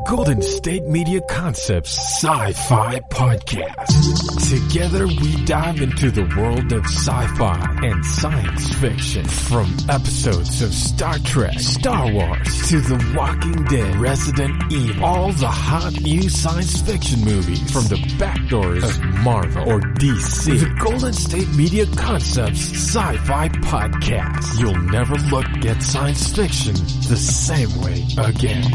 Golden State Media Concepts Sci-Fi Podcast. Together we dive into the world of sci-fi and science fiction. From episodes of Star Trek, Star Wars, to The Walking Dead, Resident Evil, all the hot new science fiction movies from the back doors of Marvel or DC. The Golden State Media Concepts Sci-Fi Podcast. You'll never look at science fiction the same way again.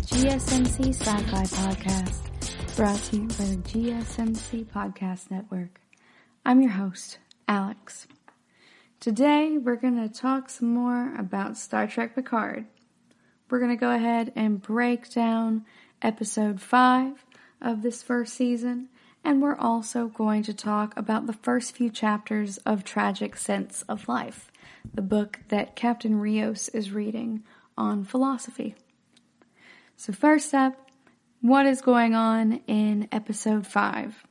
GSMC Sci-Fi Podcast, brought to you by the GSMC Podcast Network. I'm your host, Alex. Today, we're going to talk some more about Star Trek Picard. We're going to go ahead and break down episode 5 of this first season, and we're also going to talk about the first few chapters of Tragic Sense of Life, the book that Captain Rios is reading on philosophy. So first up, what is going on in episode 5?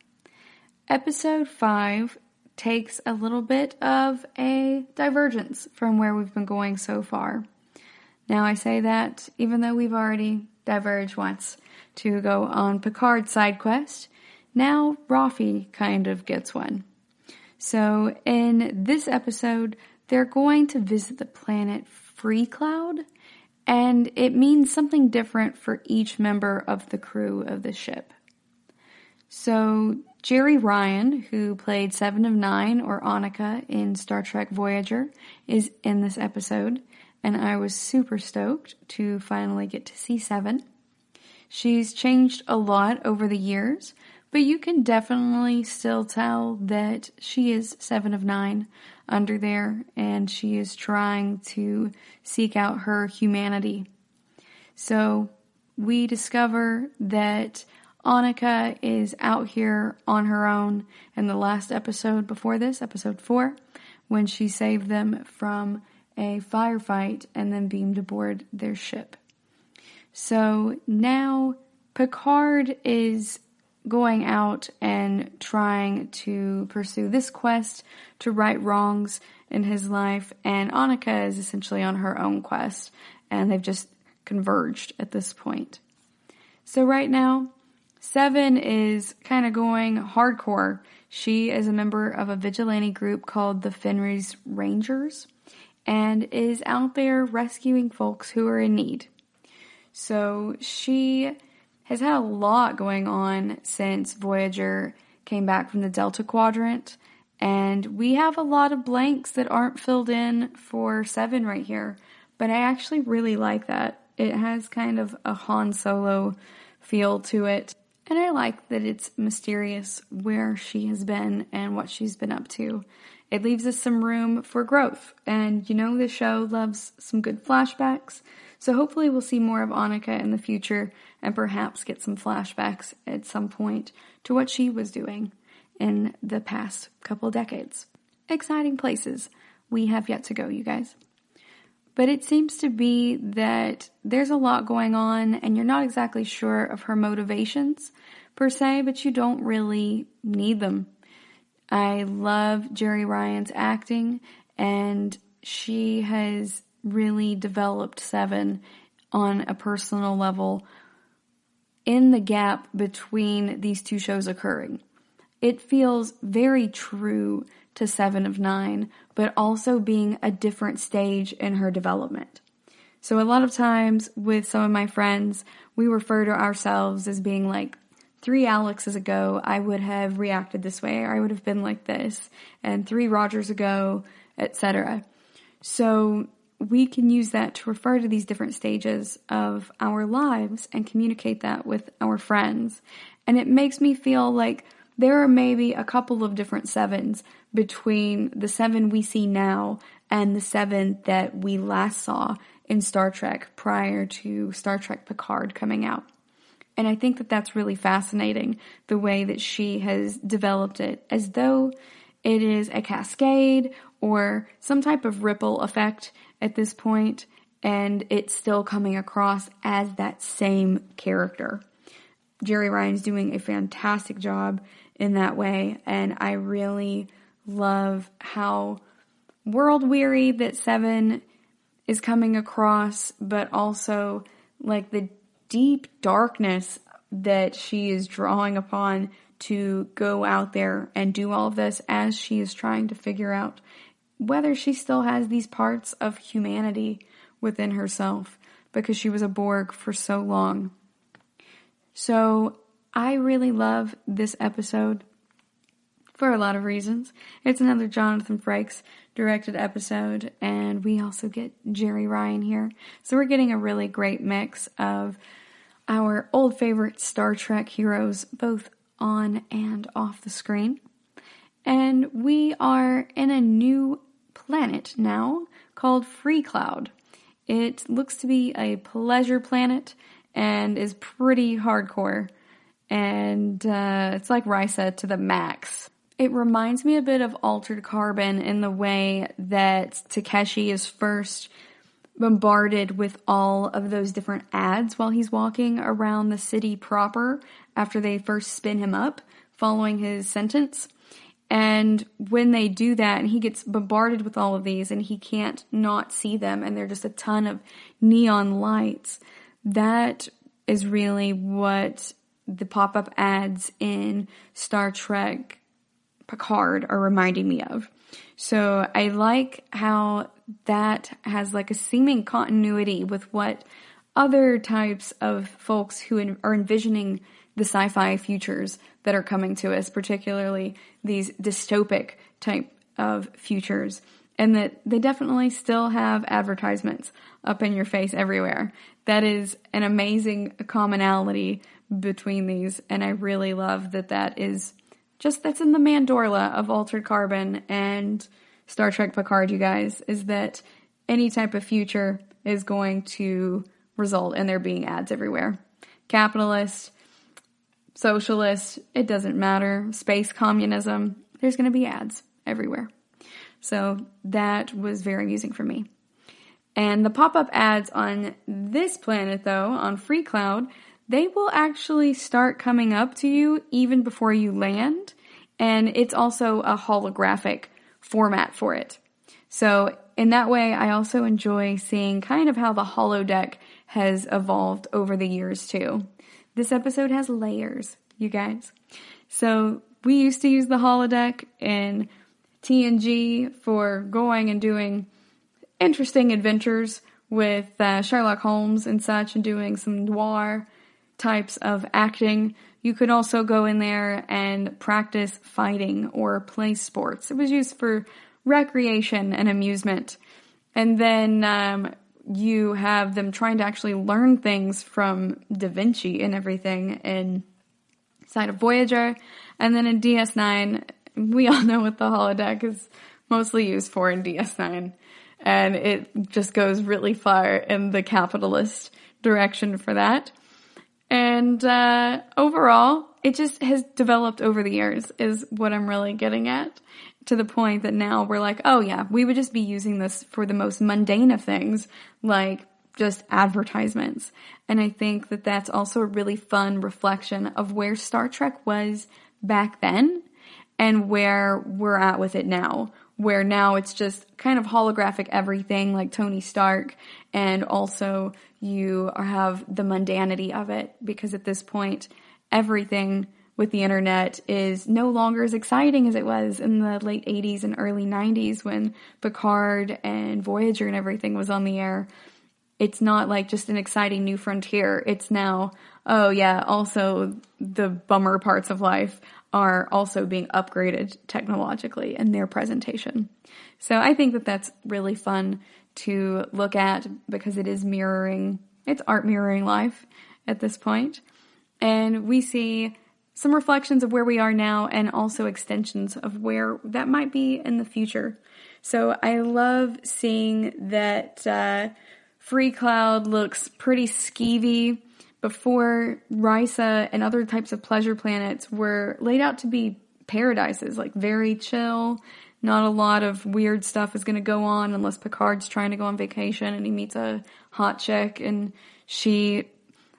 Episode 5 takes a little bit of a divergence from where we've been going so far. Now I say that even though we've already diverged once to go on Picard's side quest, now Rafi kind of gets one. So in this episode, they're going to visit the planet Freecloud, and it means something different for each member of the crew of the ship. So Jeri Ryan, who played 7 of 9 or Annika in Star Trek Voyager, is in this episode, and I was super stoked to finally get to see 7. She's changed a lot over the years, but you can definitely still tell that she is 7 of 9 under there, and she is trying to seek out her humanity. So we discover that Annika is out here on her own in the last episode before this, episode 4, when she saved them from a firefight and then beamed aboard their ship. So now Picard is going out and trying to pursue this quest to right wrongs in his life, and Annika is essentially on her own quest, and they've just converged at this point. So right now, 7 is kind of going hardcore. She is a member of a vigilante group called the Fenris Rangers, and is out there rescuing folks who are in need. So she has had a lot going on since Voyager came back from the Delta Quadrant, and we have a lot of blanks that aren't filled in for 7 right here, but I actually really like that. It has kind of a Han Solo feel to it, and I like that it's mysterious where she has been and what she's been up to. It leaves us some room for growth, and you know the show loves some good flashbacks, so hopefully we'll see more of Annika in the future and perhaps get some flashbacks at some point to what she was doing in the past couple decades. Exciting places we have yet to go, you guys. But it seems to be that there's a lot going on and you're not exactly sure of her motivations per se, but you don't really need them. I love Jeri Ryan's acting, and she has really developed 7 on a personal level in the gap between these two shows occurring. It feels very true to 7 of 9, but also being a different stage in her development. So a lot of times with some of my friends, we refer to ourselves as being like 3 Alexes ago, I would have reacted this way, or I would have been like this, and 3 Rogers ago, etc. So we can use that to refer to these different stages of our lives and communicate that with our friends. And it makes me feel like there are maybe a couple of different 7s between the 7 we see now and the 7 that we last saw in Star Trek prior to Star Trek Picard coming out. And I think that that's really fascinating, the way that she has developed it, as though it is a cascade or some type of ripple effect at this point, and it's still coming across as that same character. Jeri Ryan's doing a fantastic job in that way, and I really love how world-weary that Seven is coming across, but also like the deep darkness that she is drawing upon to go out there and do all of this as she is trying to figure out whether she still has these parts of humanity within herself, because she was a Borg for so long. So I really love this episode for a lot of reasons. It's another Jonathan Frakes directed episode, and we also get Jeri Ryan here. So we're getting a really great mix of our old favorite Star Trek heroes, both on and off the screen. And we are in a new planet now called Free Cloud. It looks to be a pleasure planet and is pretty hardcore. And it's like Risa to the max. It reminds me a bit of Altered Carbon in the way that Takeshi is first bombarded with all of those different ads while he's walking around the city proper after they first spin him up following his sentence. And when they do that, and he gets bombarded with all of these and he can't not see them, and they're just a ton of neon lights, that is really what the pop-up ads in Star Trek Picard are reminding me of. So I like how that has like a seeming continuity with what other types of folks who are envisioning the sci-fi futures that are coming to us, particularly these dystopic type of futures, and that they definitely still have advertisements up in your face everywhere. That is an amazing commonality between these, and I really love that that is just, that's in the mandorla of Altered Carbon and Star Trek Picard, you guys, is that any type of future is going to result in there being ads everywhere. Capitalist, socialist, it doesn't matter. Space communism, there's going to be ads everywhere. So that was very amusing for me. And the pop-up ads on this planet, though, on Free Cloud, they will actually start coming up to you even before you land. And it's also a holographic format for it. So in that way, I also enjoy seeing kind of how the holodeck has evolved over the years, too. This episode has layers, you guys. So we used to use the holodeck in TNG for going and doing interesting adventures with Sherlock Holmes and such, and doing some noir types of acting. You could also go in there and practice fighting or play sports. It was used for recreation and amusement. And then you have them trying to actually learn things from Da Vinci and everything inside of Voyager. And then in DS9, we all know what the holodeck is mostly used for in DS9. And it just goes really far in the capitalist direction for that. And overall, it just has developed over the years is what I'm really getting at, to the point that now we're like, oh yeah, we would just be using this for the most mundane of things, like just advertisements. And I think that that's also a really fun reflection of where Star Trek was back then and where we're at with it now, where now it's just kind of holographic everything like Tony Stark, and also you have the mundanity of it, because at this point, everything with the internet is no longer as exciting as it was in the late 80s and early 90s when Picard and Voyager and everything was on the air. It's not like just an exciting new frontier. It's now, oh yeah, also the bummer parts of life are also being upgraded technologically in their presentation. So I think that that's really fun to look at, because it is mirroring, it's art mirroring life at this point. And we see some reflections of where we are now and also extensions of where that might be in the future. So I love seeing that Free Cloud looks pretty skeevy. Before, Risa and other types of pleasure planets were laid out to be paradises, like very chill. Not a lot of weird stuff is going to go on unless Picard's trying to go on vacation and he meets a hot chick and she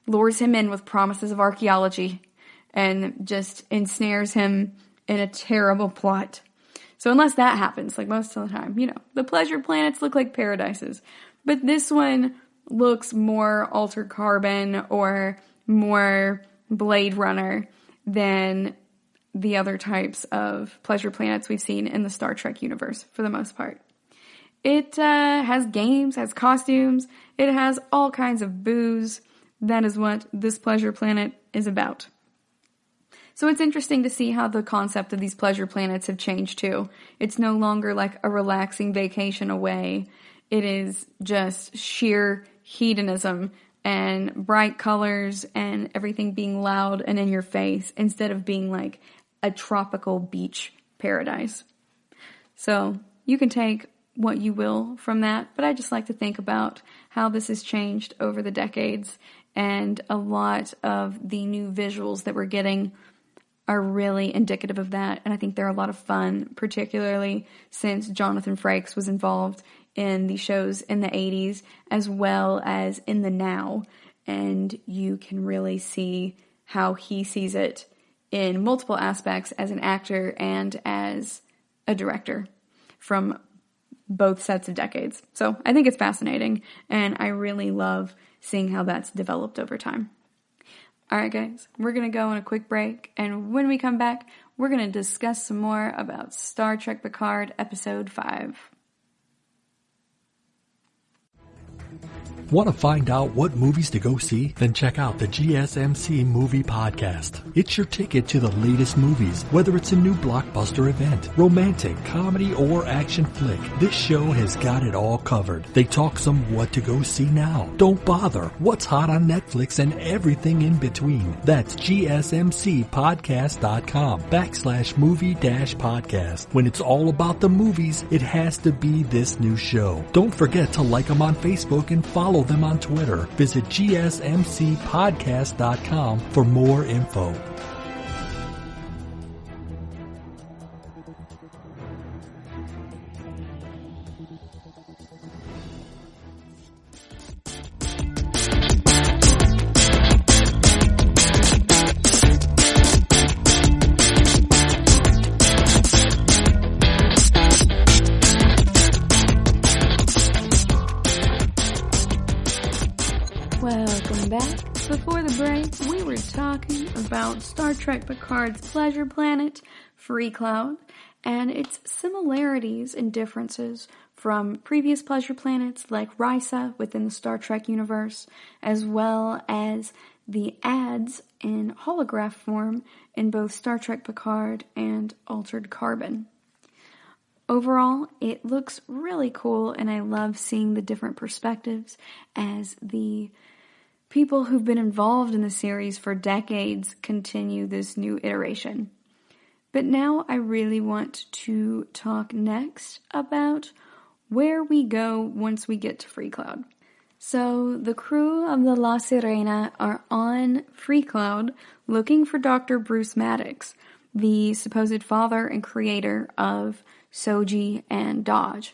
lures him in with promises of archaeology and just ensnares him in a terrible plot. So unless that happens, like most of the time, the pleasure planets look like paradises. But this one looks more Altered Carbon or more Blade Runner than the other types of pleasure planets we've seen in the Star Trek universe, for the most part. It has games, has costumes, it has all kinds of booze. That is what this pleasure planet is about. So it's interesting to see how the concept of these pleasure planets have changed too. It's no longer like a relaxing vacation away. It is just sheer hedonism and bright colors and everything being loud and in your face instead of being like a tropical beach paradise. So you can take what you will from that, but I just like to think about how this has changed over the decades, and a lot of the new visuals that we're getting are really indicative of that, and I think they're a lot of fun, particularly since Jonathan Frakes was involved in the shows in the 80s as well as in the now, and you can really see how he sees it in multiple aspects as an actor and as a director from both sets of decades. So I think it's fascinating, and I really love seeing how that's developed over time. Alright guys, we're going to go on a quick break, and when we come back, we're going to discuss some more about Star Trek Picard Episode 5. Want to find out what movies to go see? Then check out the GSMC Movie Podcast. It's your ticket to the latest movies, whether it's a new blockbuster event, romantic, comedy, or action flick. This show has got it all covered. They talk some what to go see now, don't bother, what's hot on Netflix, and everything in between. That's gsmcpodcast.com/movie-podcast. When it's all about the movies, it has to be this new show. Don't forget to like them on Facebook and follow them on Twitter. Visit gsmcpodcast.com for more info. Welcome back. Before the break, we were talking about Star Trek Picard's pleasure planet, Free Cloud, and its similarities and differences from previous pleasure planets like Risa within the Star Trek universe, as well as the ads in holograph form in both Star Trek Picard and Altered Carbon. Overall, it looks really cool, and I love seeing the different perspectives as the people who've been involved in the series for decades continue this new iteration. But now I really want to talk next about where we go once we get to Free Cloud. So the crew of the La Sirena are on Free Cloud looking for Dr. Bruce Maddox, the supposed father and creator of Soji and Dodge.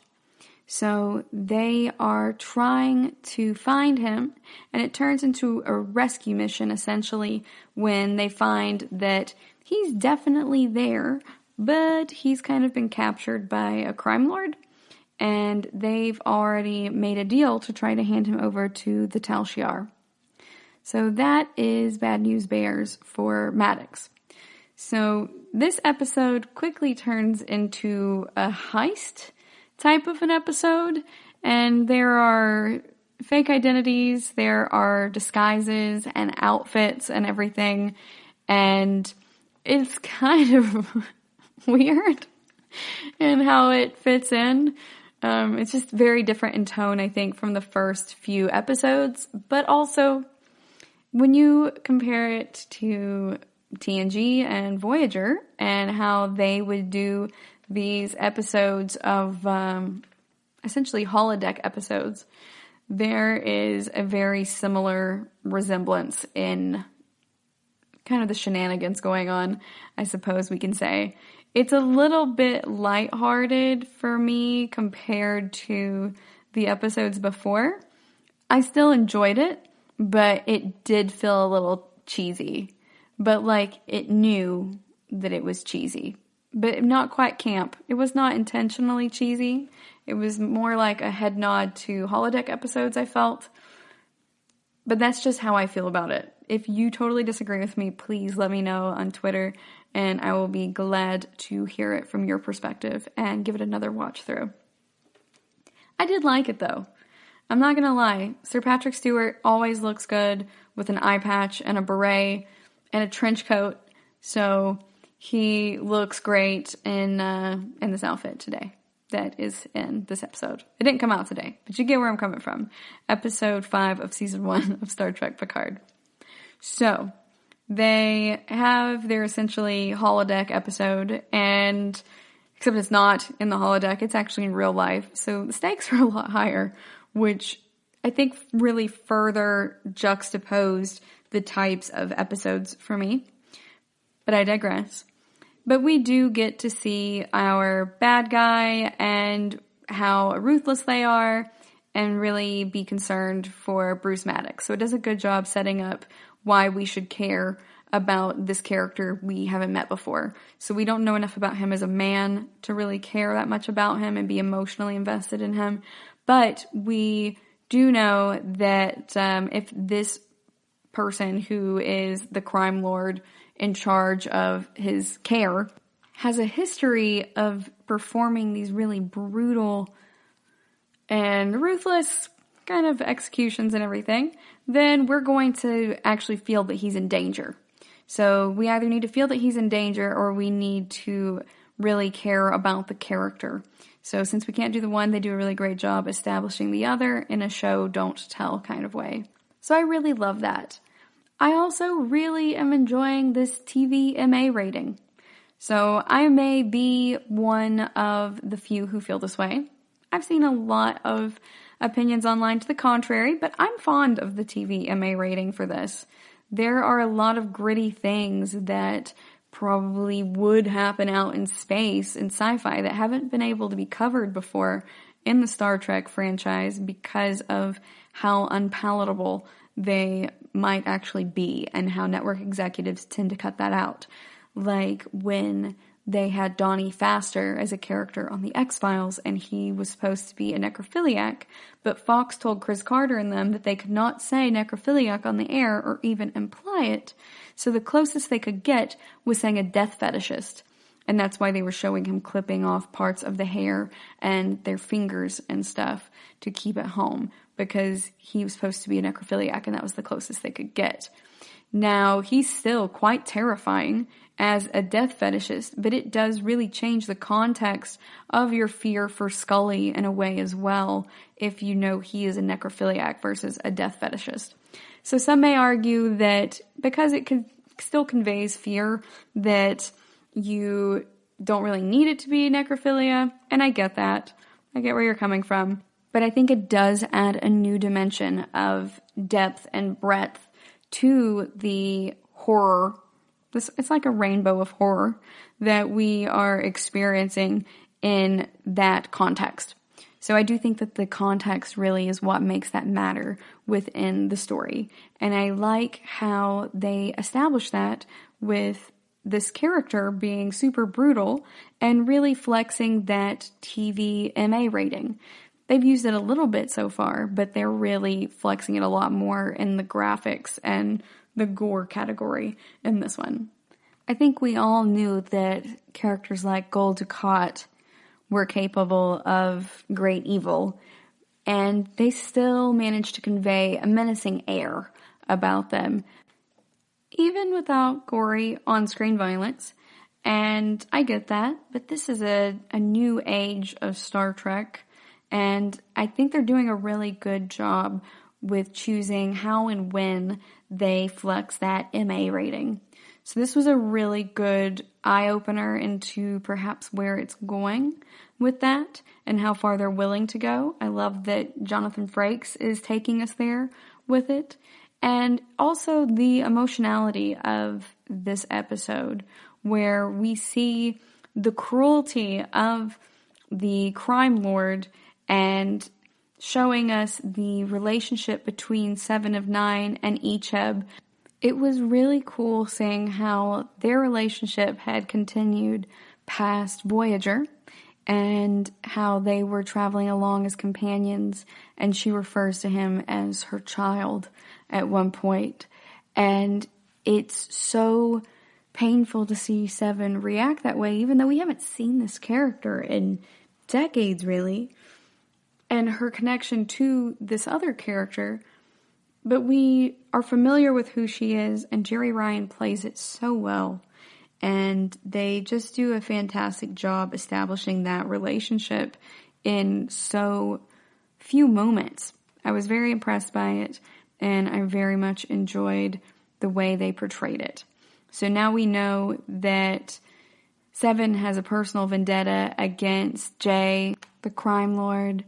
So they are trying to find him, and it turns into a rescue mission essentially when they find that he's definitely there, but he's kind of been captured by a crime lord, and they've already made a deal to try to hand him over to the Tal Shiar. So that is bad news bears for Maddox. So this episode quickly turns into a heist type of an episode, and there are fake identities, there are disguises and outfits and everything, and it's kind of weird in how it fits in. It's just very different in tone, I think, from the first few episodes, but also when you compare it to TNG and Voyager and how they would do these episodes of essentially holodeck episodes, there is a very similar resemblance in kind of the shenanigans going on, I suppose we can say. It's a little bit lighthearted for me compared to the episodes before. I still enjoyed it, but it did feel a little cheesy. But like, it knew that it was cheesy, but not quite camp. It was not intentionally cheesy. It was more like a head nod to holodeck episodes, I felt. But that's just how I feel about it. If you totally disagree with me, please let me know on Twitter, and I will be glad to hear it from your perspective and give it another watch through. I did like it though. I'm not gonna lie, Sir Patrick Stewart always looks good with an eye patch and a beret and a trench coat, so he looks great in this outfit today that is in this episode. It didn't come out today, but you get where I'm coming from. Episode 5 of Season 1 of Star Trek Picard. So, they have their essentially holodeck episode, and except it's not in the holodeck, it's actually in real life, so the stakes are a lot higher, which I think really further juxtaposed the types of episodes for me. But I digress. But we do get to see our bad guy and how ruthless they are and really be concerned for Bruce Maddox. So it does a good job setting up why we should care about this character we haven't met before. So we don't know enough about him as a man to really care that much about him and be emotionally invested in him. But we do know that if this person who is the crime lord in charge of his care has a history of performing these really brutal and ruthless kind of executions and everything, then we're going to actually feel that he's in danger. So we either need to feel that he's in danger or we need to really care about the character. So since we can't do the one, they do a really great job establishing the other in a show don't tell kind of way. So I really love that. I also really am enjoying this TV MA rating. So I may be one of the few who feel this way. I've seen a lot of opinions online to the contrary, but I'm fond of the TV MA rating for this. There are a lot of gritty things that probably would happen out in space in sci-fi that haven't been able to be covered before in the Star Trek franchise because of how unpalatable they might actually be and how network executives tend to cut that out. Like when they had Donnie Pfaster as a character on the X-Files and he was supposed to be a necrophiliac, but Fox told Chris Carter and them that they could not say necrophiliac on the air or even imply it. So the closest they could get was saying a death fetishist. And that's why they were showing him clipping off parts of the hair and their fingers and stuff to keep it home because he was supposed to be a necrophiliac and that was the closest they could get. Now, he's still quite terrifying as a death fetishist, but it does really change the context of your fear for Scully in a way as well if you know he is a necrophiliac versus a death fetishist. So some may argue that because it still conveys fear that you don't really need it to be necrophilia, and I get that. I get where you're coming from. But I think it does add a new dimension of depth and breadth to the horror. It's like a rainbow of horror that we are experiencing in that context. So I do think that the context really is what makes that matter within the story. And I like how they establish that with this character being super brutal and really flexing that TV MA rating. They've used it a little bit so far, but they're really flexing it a lot more in the graphics and the gore category in this one. I think we all knew that characters like Gul Dukat were capable of great evil, and they still managed to convey a menacing air about them, even without gory on-screen violence. And I get that, but this is a new age of Star Trek, and I think they're doing a really good job with choosing how and when they flex that MA rating. So this was a really good eye-opener into perhaps where it's going with that and how far they're willing to go. I love that Jonathan Frakes is taking us there with it. And also the emotionality of this episode, where we see the cruelty of the crime lord and showing us the relationship between Seven of Nine and Icheb. It was really cool seeing how their relationship had continued past Voyager and how they were traveling along as companions, and she refers to him as her child at one point. And it's so painful to see Seven react that way, even though we haven't seen this character in decades, really, and her connection to this other character. But we are familiar with who she is, and Jerry Ryan plays it so well. And they just do a fantastic job establishing that relationship in so few moments. I was very impressed by it, and I very much enjoyed the way they portrayed it. So now we know that Seven has a personal vendetta against Jay, the crime lord,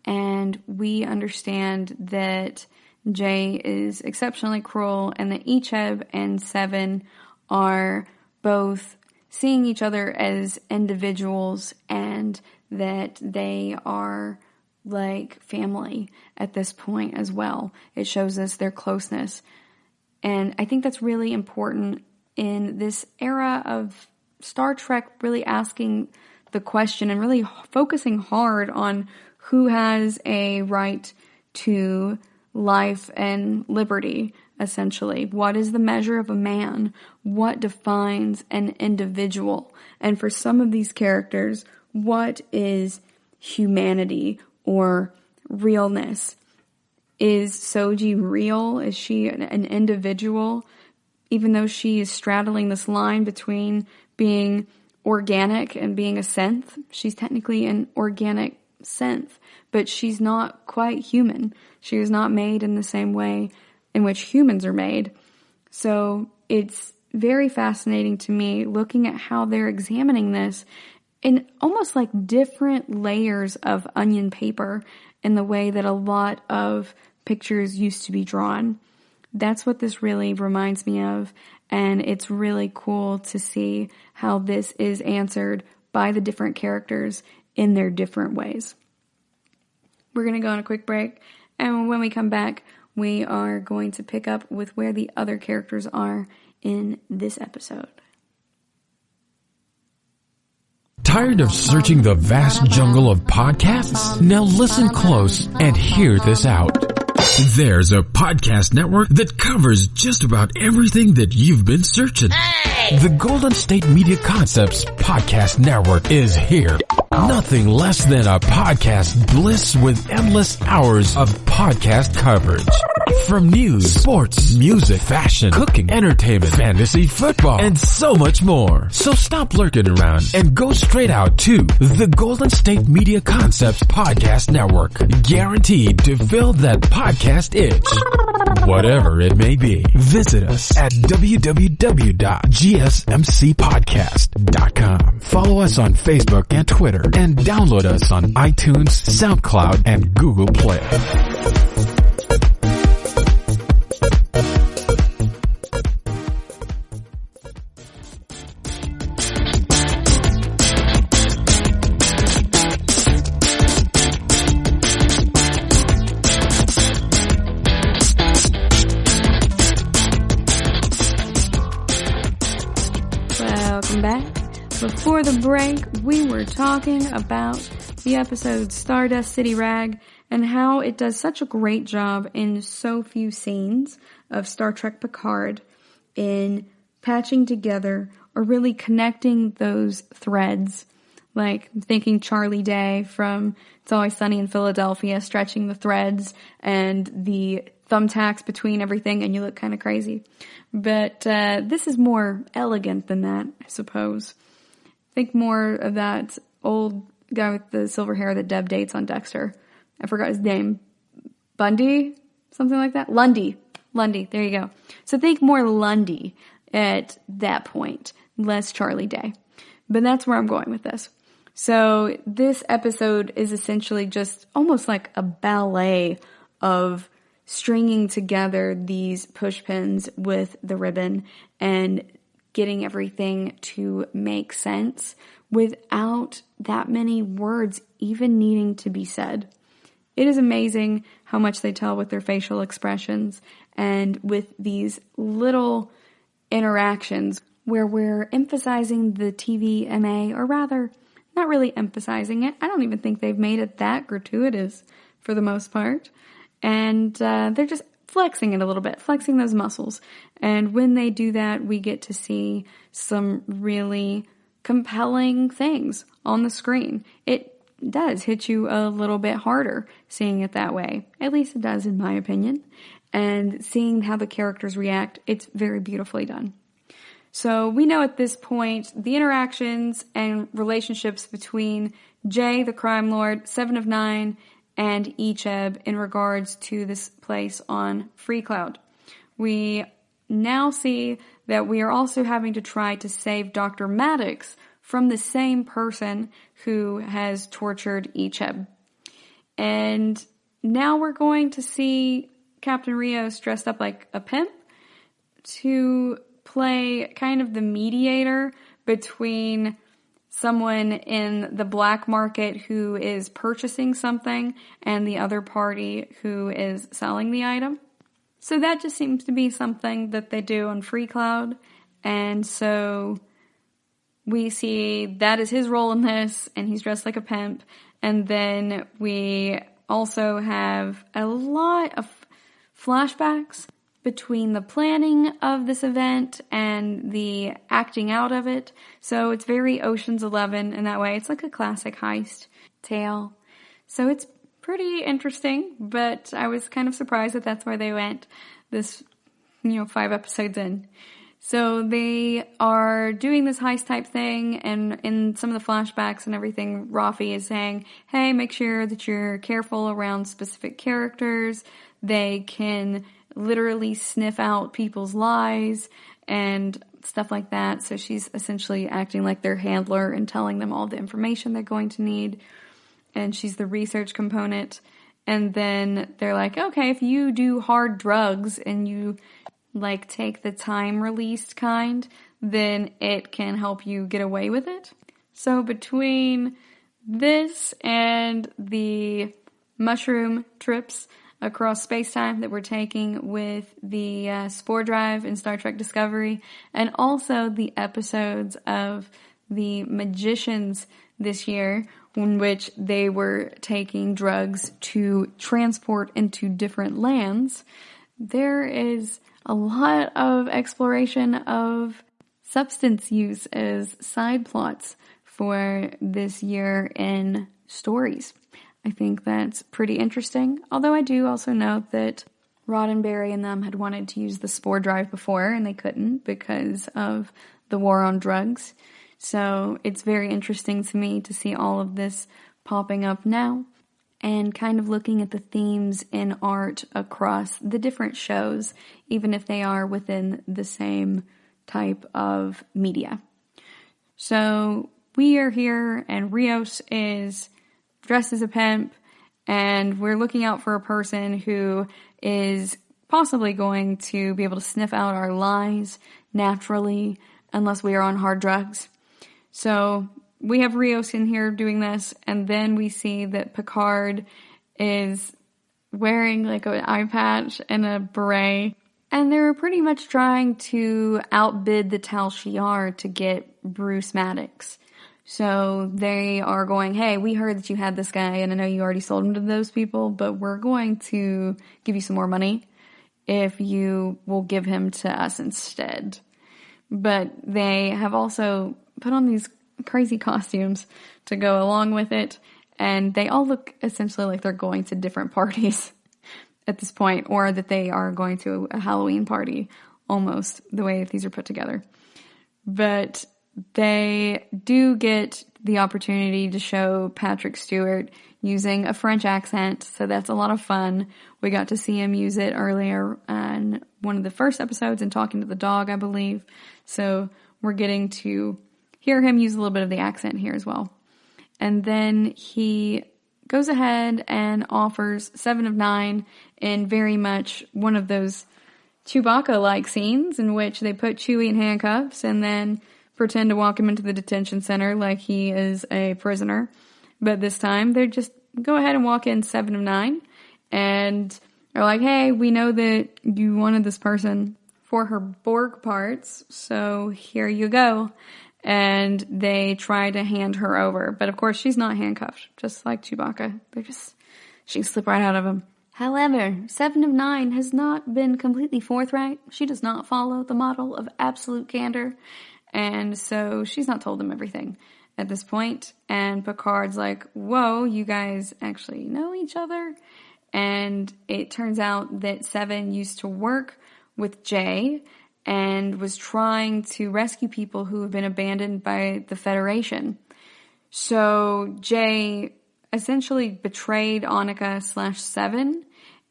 and we understand that Jay is exceptionally cruel, and that Icheb and Seven are both seeing each other as individuals, and that they are like family at this point as well. It shows us their closeness. And I think that's really important in this era of Star Trek, really asking the question and really focusing hard on who has a right to life and liberty, essentially. What is the measure of a man? What defines an individual? And for some of these characters, what is humanity or realness? Is Soji real? Is she an individual? Even though she is straddling this line between being organic and being a synth, she's technically an organic synth, but she's not quite human. She was not made in the same way in which humans are made. So it's very fascinating to me looking at how they're examining this in almost like different layers of onion paper in the way that a lot of pictures used to be drawn. That's what this really reminds me of, and it's really cool to see how this is answered by the different characters in their different ways. We're going to go on a quick break, and when we come back, we are going to pick up with where the other characters are in this episode. Tired of searching the vast jungle of podcasts? Now listen close and hear this out. There's a podcast network that covers just about everything that you've been searching. Hey! The Golden State Media Concepts Podcast Network is here. Nothing less than a podcast bliss with endless hours of podcast coverage. From news, sports, music, fashion, cooking, entertainment, fantasy, football, and so much more. So stop lurking around and go straight out to the Golden State Media Concepts Podcast Network. Guaranteed to fill that podcast itch. Whatever it may be. Visit us at www.gsmcpodcast.com. Follow us on Facebook and Twitter, and download us on iTunes, SoundCloud, and Google Play. Welcome back. Before the break, we were talking about the episode Stardust City Rag and how it does such a great job in so few scenes of Star Trek Picard in patching together or really connecting those threads. Like, I'm thinking Charlie Day from It's Always Sunny in Philadelphia, stretching the threads and the thumbtacks between everything, and you look kind of crazy. But this is more elegant than that, I suppose. Think more of that old guy with the silver hair that Deb dates on Dexter. I forgot his name. Bundy? Something like that? Lundy. There you go. So think more Lundy at that point. Less Charlie Day. But that's where I'm going with this. So this episode is essentially just almost like a ballet of stringing together these push pins with the ribbon and getting everything to make sense without that many words even needing to be said. It is amazing how much they tell with their facial expressions and with these little interactions where we're emphasizing the TVMA, or rather, not really emphasizing it. I don't even think they've made it that gratuitous for the most part. And they're just flexing it a little bit, flexing those muscles. And when they do that, we get to see some really compelling things on the screen. It does hit you a little bit harder seeing it that way. At least it does, in my opinion. And seeing how the characters react, it's very beautifully done. So we know at this point the interactions and relationships between Jay, the crime lord, Seven of Nine, and Icheb in regards to this place on Free Cloud. We now see that we are also having to try to save Dr. Maddox from the same person who has tortured Icheb. And now we're going to see Captain Rios dressed up like a pimp to play kind of the mediator between someone in the black market who is purchasing something and the other party who is selling the item. So that just seems to be something that they do on Free Cloud. And so we see that is his role in this, and he's dressed like a pimp. And then we also have a lot of flashbacks between the planning of this event and the acting out of it. So it's very Ocean's 11 in that way. It's like a classic heist tale. So it's pretty interesting, but I was kind of surprised that that's where they went this, 5 episodes in. So they are doing this heist type thing, and in some of the flashbacks and everything, Rafi is saying, hey, make sure that you're careful around specific characters. They can literally sniff out people's lies and stuff like that. So she's essentially acting like their handler and telling them all the information they're going to need. And she's the research component. And then they're like, okay, if you do hard drugs and you take the time released kind, then it can help you get away with it. So between this and the mushroom trips across space-time that we're taking with the spore drive in Star Trek Discovery, and also the episodes of the Magicians this year, in which they were taking drugs to transport into different lands, there is a lot of exploration of substance use as side plots for this year in stories. I think that's pretty interesting. Although I do also note that Roddenberry and them had wanted to use the spore drive before and they couldn't because of the war on drugs. So it's very interesting to me to see all of this popping up now and kind of looking at the themes in art across the different shows, even if they are within the same type of media. So we are here and Rios is dressed as a pimp, and we're looking out for a person who is possibly going to be able to sniff out our lies naturally unless we are on hard drugs. So we have Rios in here doing this, and then we see that Picard is wearing an eye patch and a beret, and they're pretty much trying to outbid the Tal Shiar to get Bruce Maddox. So they are going, hey, we heard that you had this guy, and I know you already sold him to those people, but we're going to give you some more money if you will give him to us instead. But they have also put on these crazy costumes to go along with it, and they all look essentially like they're going to different parties at this point, or that they are going to a Halloween party, almost the way that these are put together. But they do get the opportunity to show Patrick Stewart using a French accent, so that's a lot of fun. We got to see him use it earlier on one of the first episodes and talking to the dog, I believe. So we're getting to hear him use a little bit of the accent here as well. And then he goes ahead and offers 7 of 9 in very much one of those Chewbacca-like scenes in which they put Chewie in handcuffs and then pretend to walk him into the detention center like he is a prisoner. But this time, they're just go ahead and walk in 7 of 9 and are like, hey, we know that you wanted this person for her Borg parts, so here you go. And they try to hand her over. But of course, she's not handcuffed, just like Chewbacca. She slip right out of him. However, 7 of 9 has not been completely forthright. She does not follow the model of absolute candor. And so she's not told them everything at this point. And Picard's like, whoa, you guys actually know each other? And it turns out that 7 used to work with Jay and was trying to rescue people who have been abandoned by the Federation. So Jay essentially betrayed Annika/7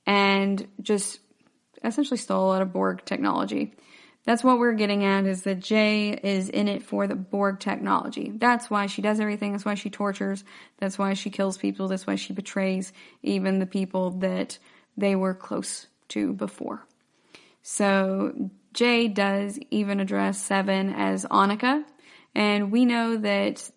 and just essentially stole a lot of Borg technology. That's what we're getting at, is that Jay is in it for the Borg technology. That's why she does everything. That's why she tortures. That's why she kills people. That's why she betrays even the people that they were close to before. So Jay does even address 7 as Annika, and we know that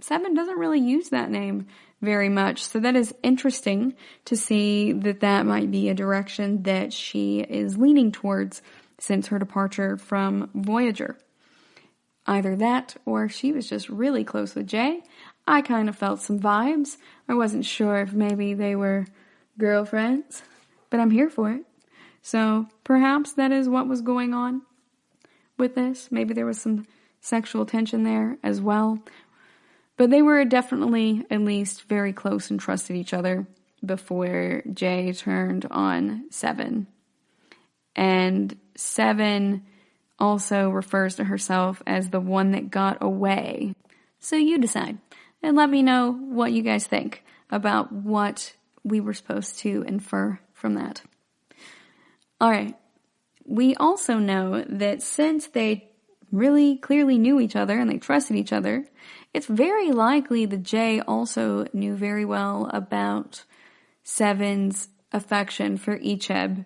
7 doesn't really use that name very much, so that is interesting to see that that might be a direction that she is leaning towards since her departure from Voyager. Either that, or she was just really close with Jay. I kind of felt some vibes. I wasn't sure if maybe they were girlfriends, but I'm here for it. So perhaps that is what was going on with this. Maybe there was some sexual tension there as well. But they were definitely at least very close and trusted each other before Jay turned on 7. And 7 also refers to herself as the one that got away. So you decide and let me know what you guys think about what we were supposed to infer from that. Alright, we also know that since they really clearly knew each other and they trusted each other, it's very likely that Jay also knew very well about 7's affection for Icheb,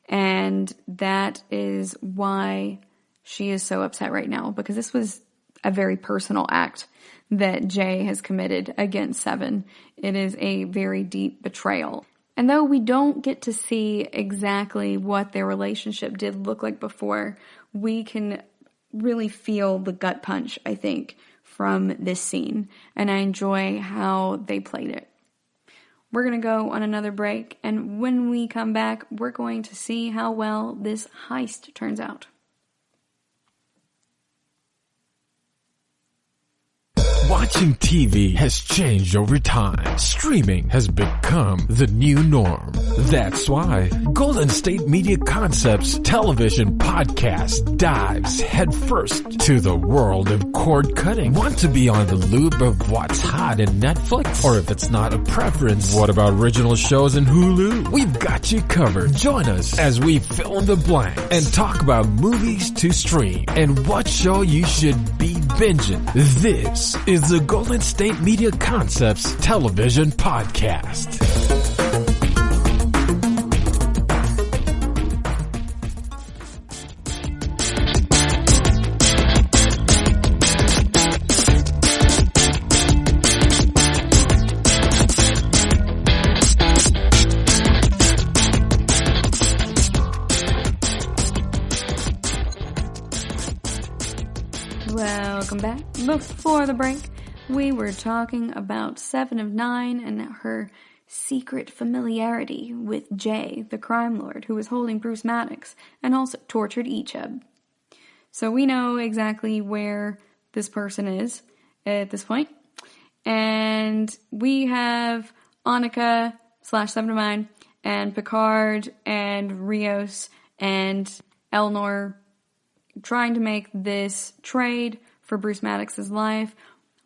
and that is why she is so upset right now, because this was a very personal act that Jay has committed against 7. It is a very deep betrayal. And though we don't get to see exactly what their relationship did look like before, we can really feel the gut punch, I think, from this scene. And I enjoy how they played it. We're going to go on another break, and when we come back, we're going to see how well this heist turns out. Watching TV has changed over time. Streaming has become the new norm. That's why Golden State Media Concepts television podcast dives headfirst to the world of cord cutting. Want to be on the loop of what's hot in Netflix? Or if it's not a preference, what about original shows in Hulu? We've got you covered. Join us as we fill in the blanks and talk about movies to stream and what show you should be binging. This is the Golden State Media Concepts television podcast. Welcome back. Before the break, we were talking about 7 of 9 and her secret familiarity with Jay, the crime lord, who was holding Bruce Maddox and also tortured Icheb. So we know exactly where this person is at this point. And we have Annika/7 of 9 and Picard and Rios and Elnor trying to make this trade for Bruce Maddox's life.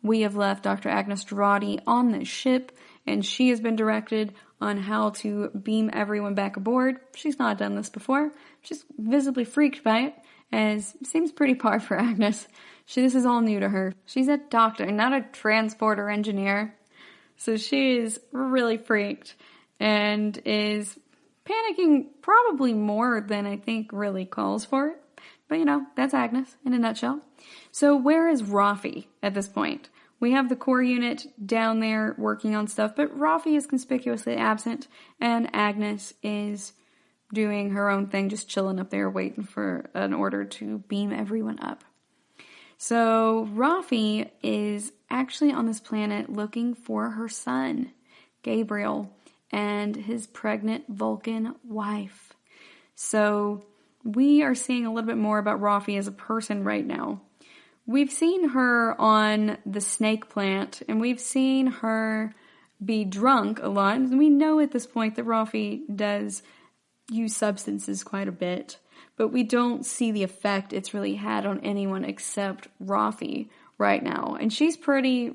We have left Dr. Agnes Dorati on the ship, and she has been directed on how to beam everyone back aboard. She's not done this before. She's visibly freaked by it, as it seems pretty par for Agnes. This is all new to her. She's a doctor, not a transporter engineer. So she is really freaked and is panicking probably more than I think really calls for it. But, that's Agnes in a nutshell. So where is Rafi at this point? We have the core unit down there working on stuff, but Rafi is conspicuously absent, and Agnes is doing her own thing, just chilling up there waiting for an order to beam everyone up. So Rafi is actually on this planet looking for her son, Gabriel, and his pregnant Vulcan wife. So we are seeing a little bit more about Rafi as a person right now. We've seen her on the snake plant, and we've seen her be drunk a lot. And we know at this point that Rafi does use substances quite a bit, but we don't see the effect it's really had on anyone except Rafi right now. And she's pretty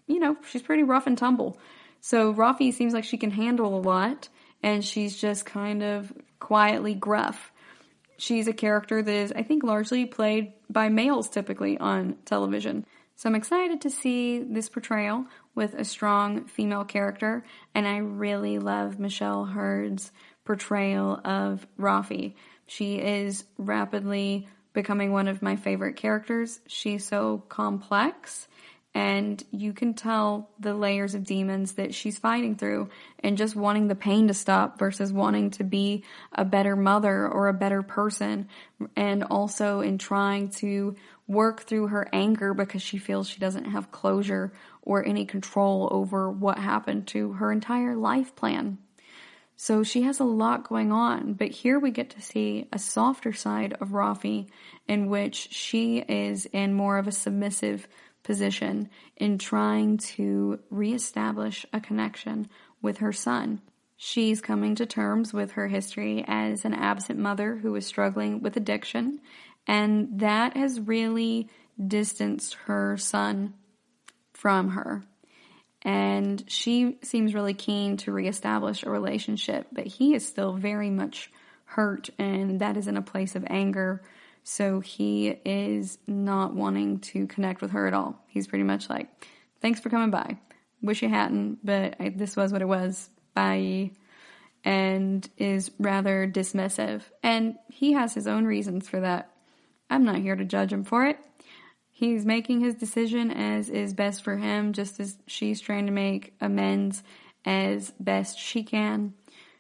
rough and tumble. So Rafi seems like she can handle a lot, and she's just kind of quietly gruff. She's a character that is, I think, largely played by males typically on television. So I'm excited to see this portrayal with a strong female character, and I really love Michelle Hurd's portrayal of Rafi. She is rapidly becoming one of my favorite characters. She's so complex, and you can tell the layers of demons that she's fighting through and just wanting the pain to stop versus wanting to be a better mother or a better person, and also in trying to work through her anger because she feels she doesn't have closure or any control over what happened to her entire life plan. So she has a lot going on, but here we get to see a softer side of Rafi in which she is in more of a submissive position in trying to reestablish a connection with her son. She's coming to terms with her history as an absent mother who was struggling with addiction, and that has really distanced her son from her. And she seems really keen to reestablish a relationship, but he is still very much hurt, and that is in a place of anger. So he is not wanting to connect with her at all. He's pretty much like, thanks for coming by. Wish you hadn't, but this was what it was. Bye. And is rather dismissive. And he has his own reasons for that. I'm not here to judge him for it. He's making his decision as is best for him, just as she's trying to make amends as best she can.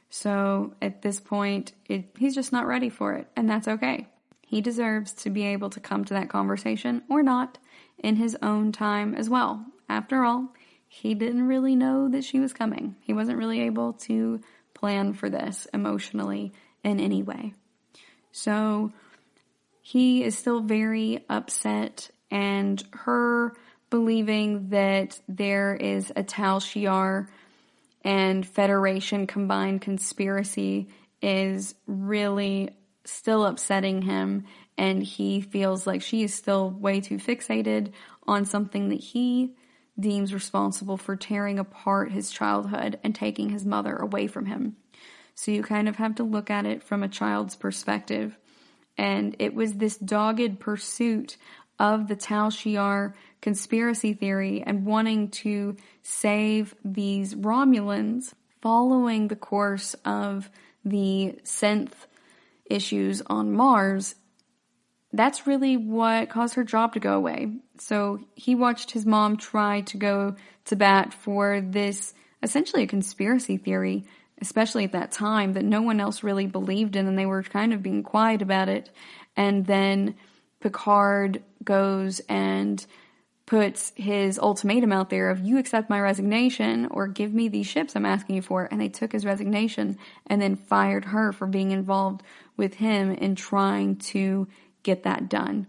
So at this point, he's just not ready for it, and that's okay. He deserves to be able to come to that conversation, or not, in his own time as well. After all, he didn't really know that she was coming. He wasn't really able to plan for this emotionally in any way. So he is still very upset, and her believing that there is a Tal Shiar and Federation combined conspiracy is really still upsetting him, and he feels like she is still way too fixated on something that he deems responsible for tearing apart his childhood and taking his mother away from him. So you kind of have to look at it from a child's perspective. And it was this dogged pursuit of the Tal Shiar conspiracy theory and wanting to save these Romulans, following the course of the synth issues on Mars. That's really what caused her job to go away. So he watched his mom try to go to bat for this, essentially a conspiracy theory, especially at that time, that no one else really believed in, and they were kind of being quiet about it. And then Picard goes and puts his ultimatum out there of, you accept my resignation or give me these ships I'm asking you for. And they took his resignation and then fired her for being involved with him in trying to get that done.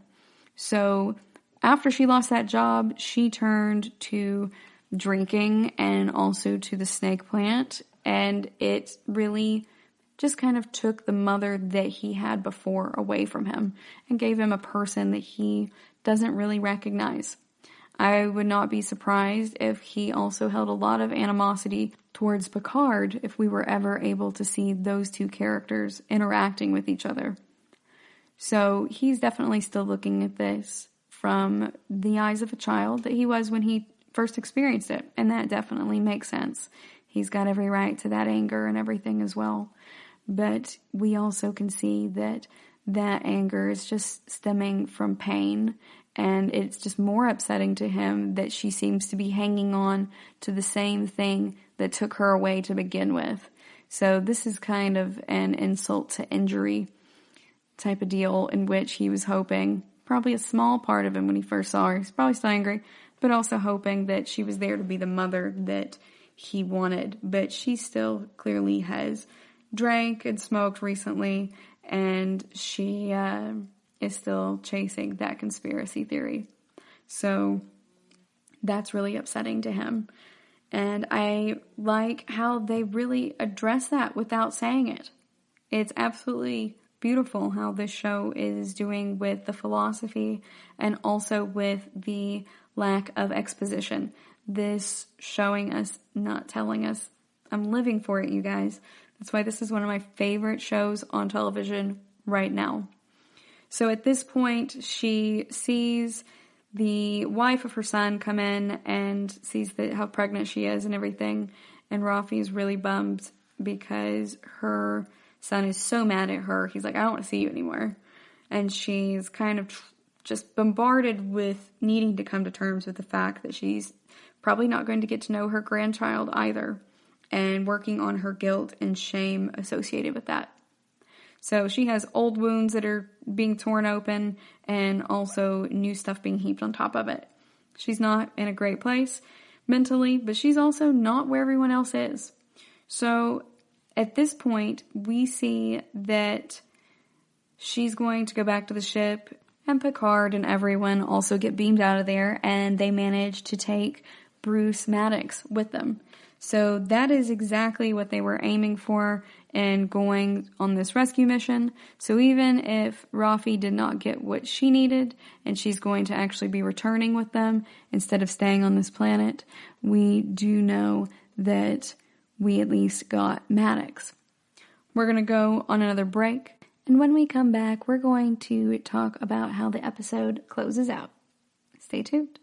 So after she lost that job, she turned to drinking and also to the snake plant. And it really just kind of took the mother that he had before away from him and gave him a person that he doesn't really recognize. I would not be surprised if he also held a lot of animosity towards Picard if we were ever able to see those two characters interacting with each other. So he's definitely still looking at this from the eyes of a child that he was when he first experienced it, and that definitely makes sense. He's got every right to that anger and everything as well. But we also can see that that anger is just stemming from pain, and it's just more upsetting to him that she seems to be hanging on to the same thing that took her away to begin with. So this is kind of an insult to injury type of deal, in which he was hoping, probably a small part of him when he first saw her, he's probably still angry, but also hoping that she was there to be the mother that he wanted. But she still clearly has drank and smoked recently, and she is still chasing that conspiracy theory. So that's really upsetting to him. And I like how they really address that without saying it. It's absolutely beautiful how this show is doing with the philosophy and also with the lack of exposition. This showing us, not telling us. I'm living for it, you guys. That's why this is one of my favorite shows on television right now. So at this point, she sees the wife of her son come in and sees how pregnant she is and everything. And Rafi is really bummed because her son is so mad at her. He's like, I don't want to see you anymore. And she's kind of just bombarded with needing to come to terms with the fact that she's probably not going to get to know her grandchild either, and working on her guilt and shame associated with that. So she has old wounds that are being torn open and also new stuff being heaped on top of it. She's not in a great place mentally, but she's also not where everyone else is. So at this point, we see that she's going to go back to the ship, and Picard and everyone also get beamed out of there, and they manage to take Bruce Maddox with them. So that is exactly what they were aiming for in going on this rescue mission. So even if Rafi did not get what she needed, and she's going to actually be returning with them instead of staying on this planet, we do know that we at least got Maddox. We're going to go on another break, and when we come back, we're going to talk about how the episode closes out. Stay tuned.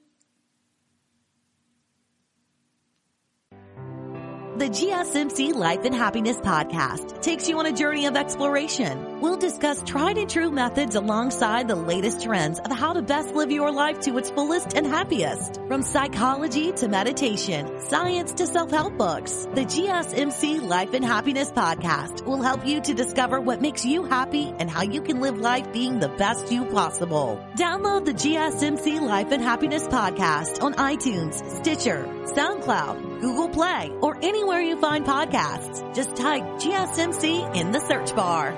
The GSMC Life and Happiness Podcast takes you on a journey of exploration. We'll discuss tried and true methods alongside the latest trends of how to best live your life to its fullest and happiest. From psychology to meditation, science to self-help books, the GSMC Life and Happiness Podcast will help you to discover what makes you happy and how you can live life being the best you possible. Download the GSMC Life and Happiness Podcast on iTunes, Stitcher, SoundCloud, Google Play, or anywhere you find podcasts. Just type GSMC in the search bar.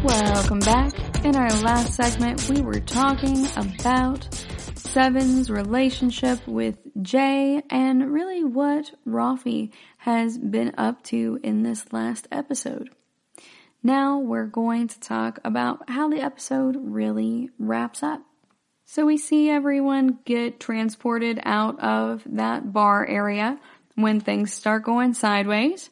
Welcome back. In our last segment, we were talking about Seven's relationship with Jay and really what Rafi has been up to in this last episode. Now we're going to talk about how the episode really wraps up. So we see everyone get transported out of that bar area when things start going sideways.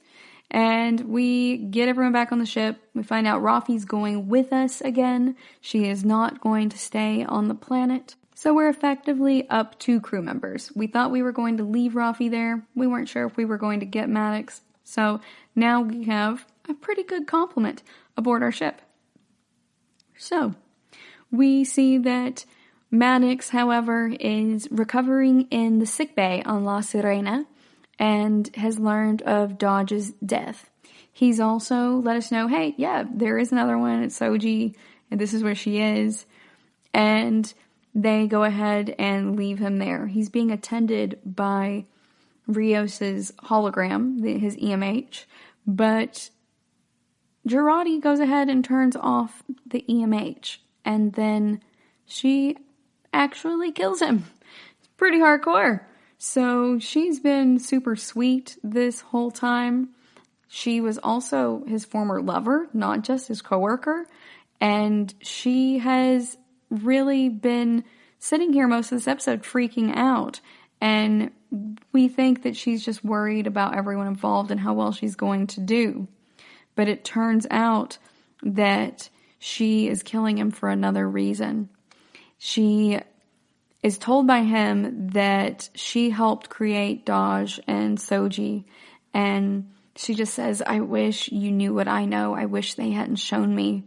And we get everyone back on the ship. We find out Rafi's going with us again. She is not going to stay on the planet. So we're effectively up 2 crew members. We thought we were going to leave Rafi there. We weren't sure if we were going to get Maddox. So now we have a pretty good complement aboard our ship. So we see that Maddox, however, is recovering in the sickbay on La Sirena and has learned of Dodge's death. He's also let us know, hey, yeah, there is another one. It's Soji, and this is where she is. And they go ahead and leave him there. He's being attended by Rios's hologram, his EMH, but Girardi goes ahead and turns off the EMH, and then she actually kills him. It's pretty hardcore. So she's been super sweet this whole time. She was also his former lover, not just his coworker, and she has really been sitting here most of this episode freaking out And we think that she's just worried about everyone involved and how well she's going to do. But it turns out that she is killing him for another reason. She is told by him that she helped create Daj and Soji, and she just says, I wish you knew what I know. I wish they hadn't shown me.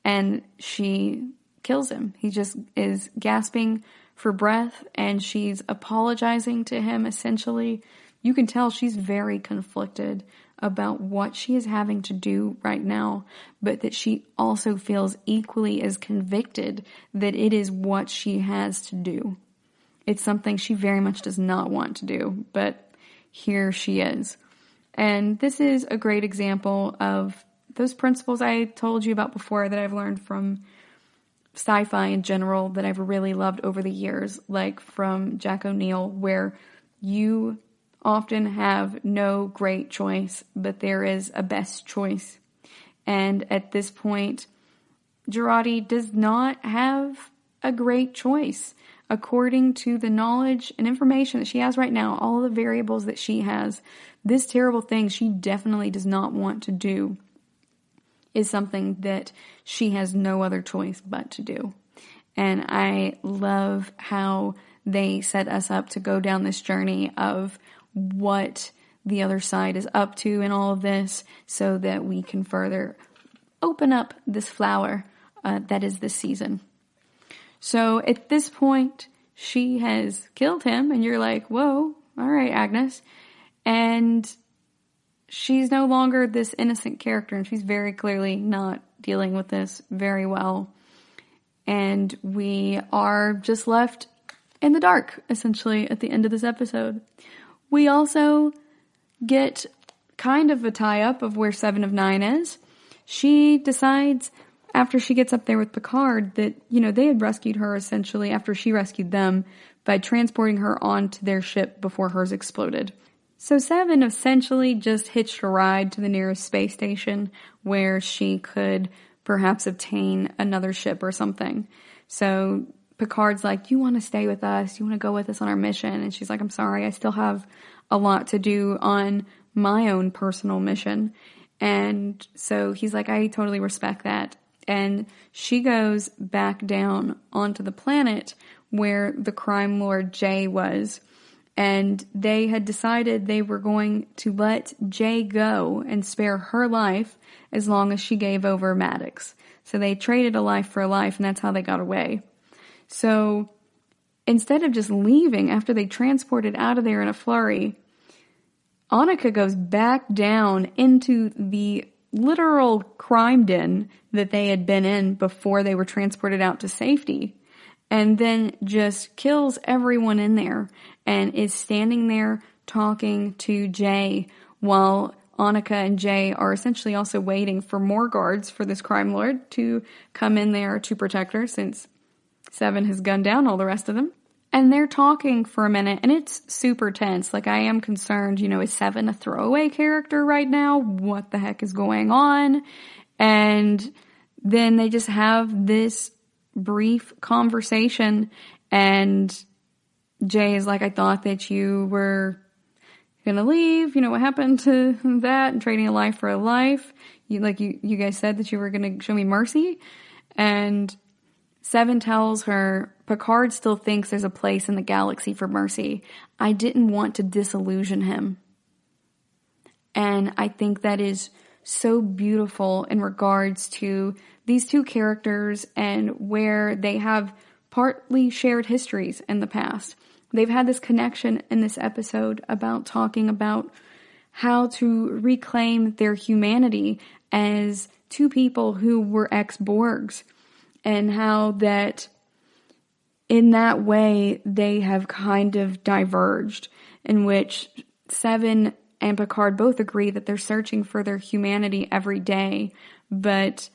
And she kills him. He just is gasping for breath, and she's apologizing to him, essentially. You can tell she's very conflicted about what she is having to do right now, but that she also feels equally as convicted that it is what she has to do. It's something she very much does not want to do, but here she is. And this is a great example of those principles I told you about before that I've learned from sci-fi in general that I've really loved over the years, like from Jack O'Neill, where you often have no great choice, but there is a best choice. And at this point, Jurati does not have a great choice. According to the knowledge and information that she has right now, all the variables that she has, this terrible thing she definitely does not want to do is something that she has no other choice but to do. And I love how they set us up to go down this journey of what the other side is up to in all of this, so that we can further open up this flower that is this season. So at this point, she has killed him, and you're like, whoa, all right, Agnes. And she's no longer this innocent character, and she's very clearly not dealing with this very well. And we are just left in the dark, essentially, at the end of this episode. We also get kind of a tie-up of where 7 of 9 is. She decides, after she gets up there with Picard, that, they had rescued her, essentially, after she rescued them, by transporting her onto their ship before hers exploded. So 7 essentially just hitched a ride to the nearest space station where she could perhaps obtain another ship or something. So Picard's like, you want to stay with us? You want to go with us on our mission? And she's like, I'm sorry, I still have a lot to do on my own personal mission. And so he's like, I totally respect that. And she goes back down onto the planet where the crime lord Jay was. And they had decided they were going to let Jay go and spare her life as long as she gave over Maddox. So they traded a life for a life, and that's how they got away. So instead of just leaving after they transported out of there in a flurry, Annika goes back down into the literal crime den that they had been in before they were transported out to safety, and then just kills everyone in there and is standing there talking to Jay while Annika and Jay are essentially also waiting for more guards for this crime lord to come in there to protect her, since 7 has gunned down all the rest of them. And they're talking for a minute, and it's super tense. Like, I am concerned, is 7 a throwaway character right now? What the heck is going on? And then they just have this brief conversation, and Jay is like, I thought that you were gonna leave. What happened to that and trading a life for a life? You guys said that you were gonna show me mercy. And 7 tells her, Picard still thinks there's a place in the galaxy for mercy. I didn't want to disillusion him. And I think that is so beautiful in regards to these two characters and where they have partly shared histories in the past. They've had this connection in this episode about talking about how to reclaim their humanity as two people who were ex-Borgs, and how that in that way they have kind of diverged, in which 7 and Picard both agree that they're searching for their humanity every day, but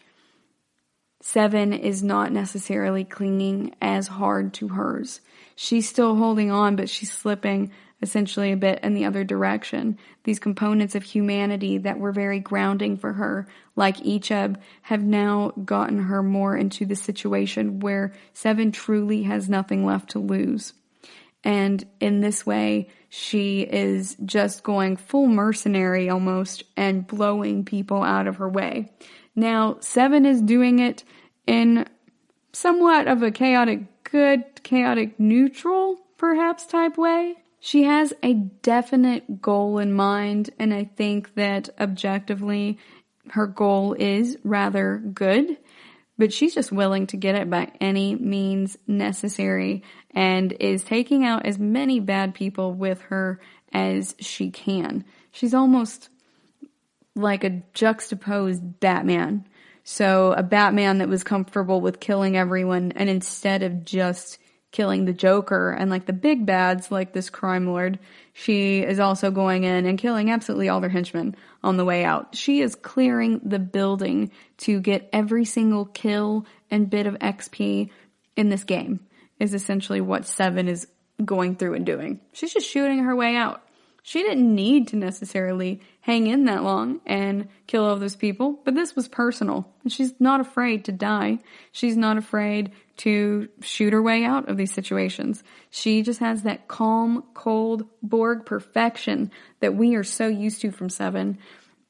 7 is not necessarily clinging as hard to hers. She's still holding on, but she's slipping essentially a bit in the other direction. These components of humanity that were very grounding for her, like Icheb, have now gotten her more into the situation where 7 truly has nothing left to lose. And in this way, she is just going full mercenary almost and blowing people out of her way. Now, Seven is doing it in somewhat of a chaotic good, chaotic neutral, perhaps, type way. She has a definite goal in mind, and I think that objectively her goal is rather good, but she's just willing to get it by any means necessary and is taking out as many bad people with her as she can. She's almost like a juxtaposed Batman. So a Batman that was comfortable with killing everyone, and instead of just killing the Joker and like the big bads like this crime lord, she is also going in and killing absolutely all their henchmen on the way out. She is clearing the building to get every single kill and bit of XP in this game, is essentially what Seven is going through and doing. She's just shooting her way out. She didn't need to necessarily hang in that long and kill all those people, but this was personal. And she's not afraid to die. She's not afraid to shoot her way out of these situations. She just has that calm, cold Borg perfection that we are so used to from Seven.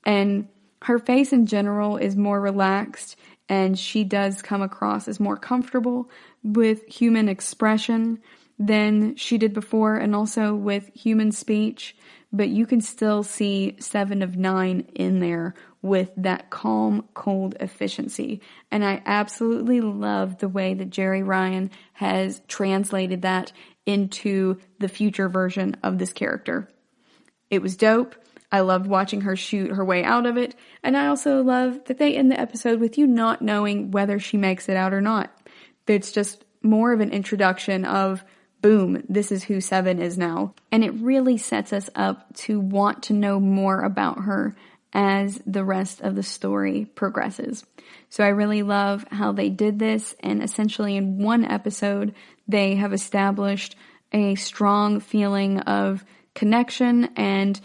And her face in general is more relaxed, and she does come across as more comfortable with human expression than she did before, and also with human speech. But you can still see 7 of 9 in there with that calm, cold efficiency. And I absolutely love the way that Jerry Ryan has translated that into the future version of this character. It was dope. I loved watching her shoot her way out of it. And I also love that they end the episode with you not knowing whether she makes it out or not. It's just more of an introduction of, boom, this is who Seven is now. And it really sets us up to want to know more about her as the rest of the story progresses. So I really love how they did this, and essentially in one episode, they have established a strong feeling of connection and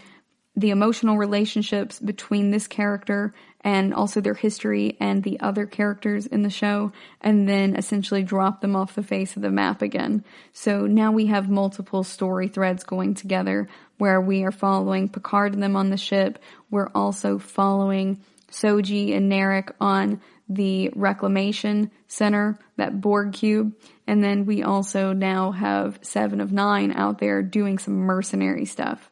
the emotional relationships between this character and also their history and the other characters in the show, and then essentially drop them off the face of the map again. So now we have multiple story threads going together where we are following Picard and them on the ship. We're also following Soji and Narek on the Reclamation Center, that Borg cube. And then we also now have 7 of 9 out there doing some mercenary stuff.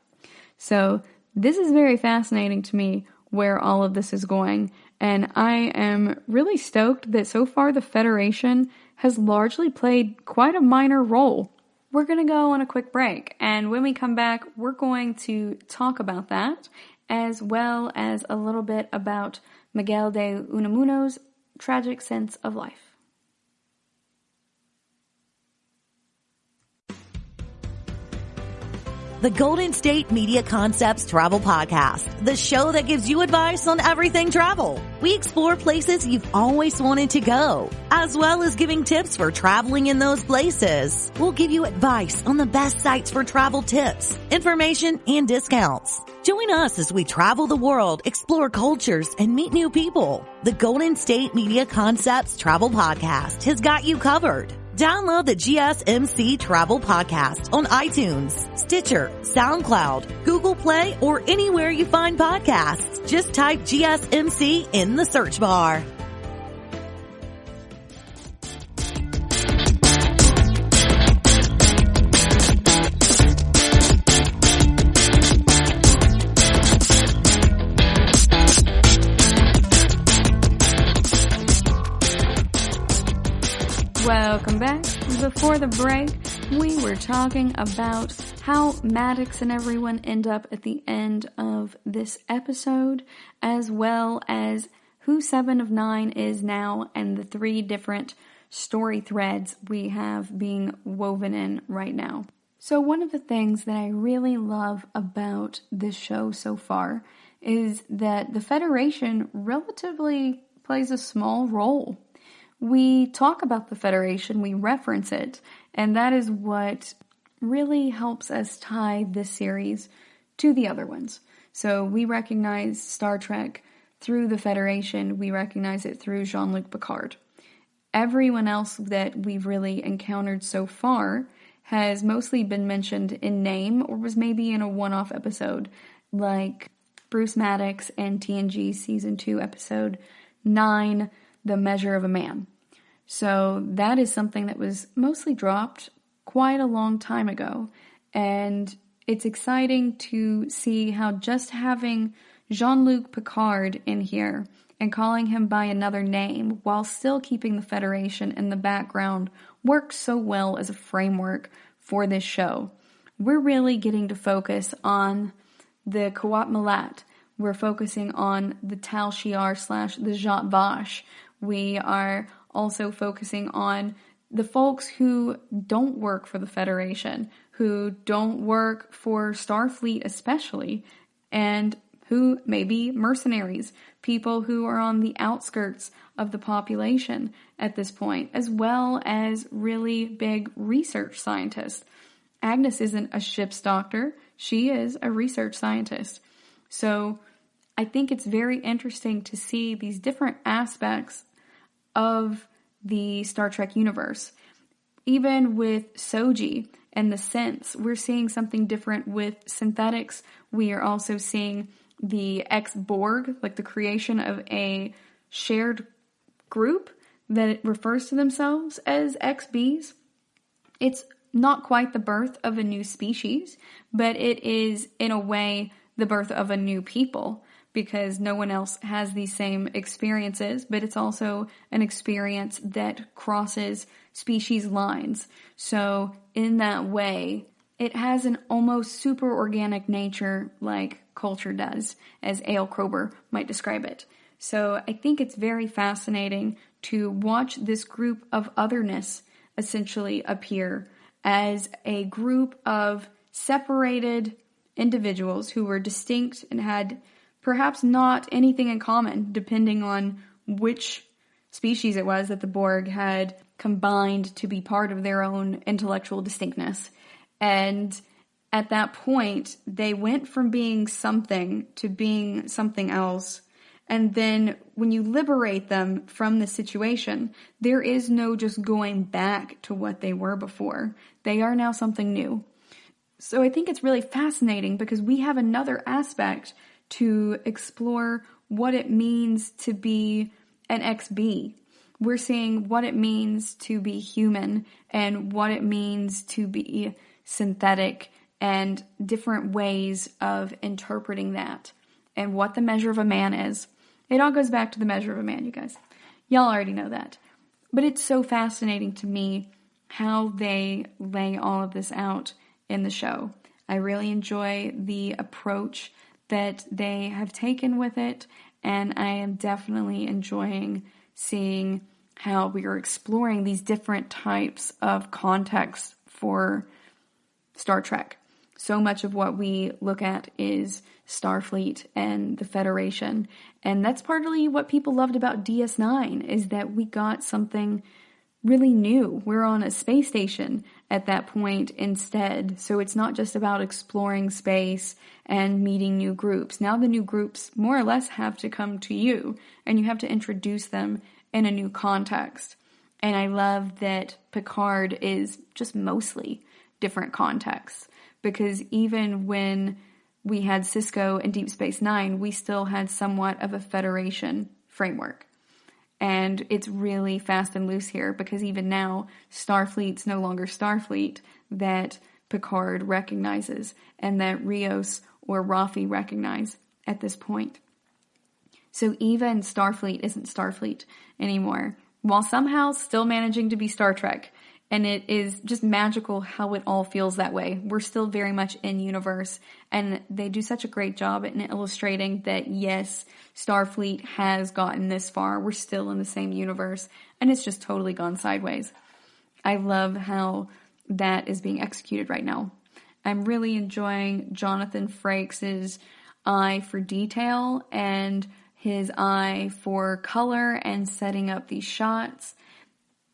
So this is very fascinating to me where all of this is going, and I am really stoked that so far the Federation has largely played quite a minor role. We're going to go on a quick break, and when we come back, we're going to talk about that, as well as a little bit about Miguel de Unamuno's tragic sense of life. The Golden State Media Concepts Travel Podcast, the show that gives you advice on everything travel. We explore places you've always wanted to go, as well as giving tips for traveling in those places. We'll give you advice on the best sites for travel tips, information, and discounts. Join us as we travel the world, explore cultures, and meet new people. The Golden State Media Concepts Travel Podcast has got you covered. Download the GSMC Travel Podcast on iTunes, Stitcher, SoundCloud, Google Play, or anywhere you find podcasts. Just type GSMC in the search bar. Welcome back. Before the break, we were talking about how Maddox and everyone end up at the end of this episode, as well as who 7 of 9 is now and the 3 different story threads we have being woven in right now. So one of the things that I really love about this show so far is that the Federation relatively plays a small role. We talk about the Federation, we reference it, and that is what really helps us tie this series to the other ones. So we recognize Star Trek through the Federation, we recognize it through Jean-Luc Picard. Everyone else that we've really encountered so far has mostly been mentioned in name or was maybe in a one-off episode, like Bruce Maddox in TNG Season 2 Episode 9, The Measure of a Man. So that is something that was mostly dropped quite a long time ago, and it's exciting to see how just having Jean-Luc Picard in here and calling him by another name while still keeping the Federation in the background works so well as a framework for this show. We're really getting to focus on the Qowat Milat. We're focusing on the Tal Shiar / the Zhat Vash. We are also focusing on the folks who don't work for the Federation, who don't work for Starfleet especially, and who may be mercenaries, people who are on the outskirts of the population at this point, as well as really big research scientists. Agnes isn't a ship's doctor, she is a research scientist. So I think it's very interesting to see these different aspects of the Star Trek universe. Even with Soji and the synths, we're seeing something different with synthetics. We are also seeing the ex-Borg, like the creation of a shared group that refers to themselves as ex-Bs. It's not quite the birth of a new species, but it is, in a way, the birth of a new people, because no one else has these same experiences, but it's also an experience that crosses species lines. So in that way, it has an almost super organic nature like culture does, as A.L. Krober might describe it. So I think it's very fascinating to watch this group of otherness essentially appear as a group of separated individuals who were distinct and had perhaps not anything in common, depending on which species it was that the Borg had combined to be part of their own intellectual distinctness. And at that point, they went from being something to being something else. And then when you liberate them from the situation, there is no just going back to what they were before. They are now something new. So I think it's really fascinating because we have another aspect to explore what it means to be an XB. We're seeing what it means to be human and what it means to be synthetic and different ways of interpreting that and what the measure of a man is. It all goes back to the measure of a man, you guys. Y'all already know that. But it's so fascinating to me how they lay all of this out in the show. I really enjoy the approach that they have taken with it, and I am definitely enjoying seeing how we are exploring these different types of contexts for Star Trek. So much of what we look at is Starfleet and the Federation, and that's partly what people loved about DS9, is that we got something really new. We're on a space station at that point instead, so it's not just about exploring space and meeting new groups. Now the new groups more or less have to come to you, and you have to introduce them in a new context. And I love that Picard is just mostly different contexts, because even when we had Cisco in Deep Space Nine, we still had somewhat of a Federation framework. And it's really fast and loose here, because even now, Starfleet's no longer Starfleet that Picard recognizes and that Rios or Raffi recognize at this point. So even Starfleet isn't Starfleet anymore, while somehow still managing to be Star Trek. And it is just magical how it all feels that way. We're still very much in universe, and they do such a great job in illustrating that, yes, Starfleet has gotten this far. We're still in the same universe, and it's just totally gone sideways. I love how that is being executed right now. I'm really enjoying Jonathan Frakes' eye for detail and his eye for color and setting up these shots.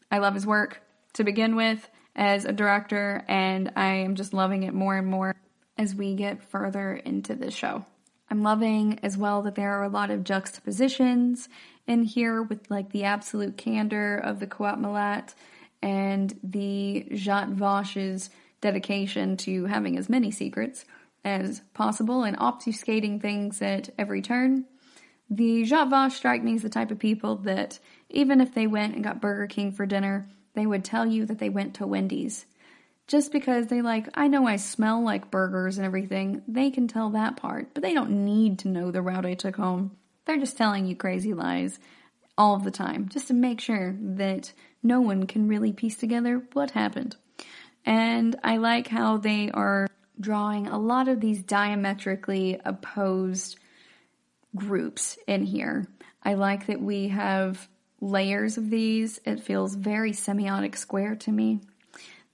I love his work to begin with as a director, and I am just loving it more and more as we get further into the show. I'm loving as well that there are a lot of juxtapositions in here with like the absolute candor of the Qowat Milat and the Zhat Vash's dedication to having as many secrets as possible and obfuscating things at every turn. The Zhat Vash strike me as the type of people that even if they went and got Burger King for dinner, they would tell you that they went to Wendy's. Just because they I know I smell like burgers and everything, they can tell that part, but they don't need to know the route I took home. They're just telling you crazy lies all of the time, just to make sure that no one can really piece together what happened. And I like how they are drawing a lot of these diametrically opposed groups in here. I like that we have layers of these. It feels very semiotic square to me.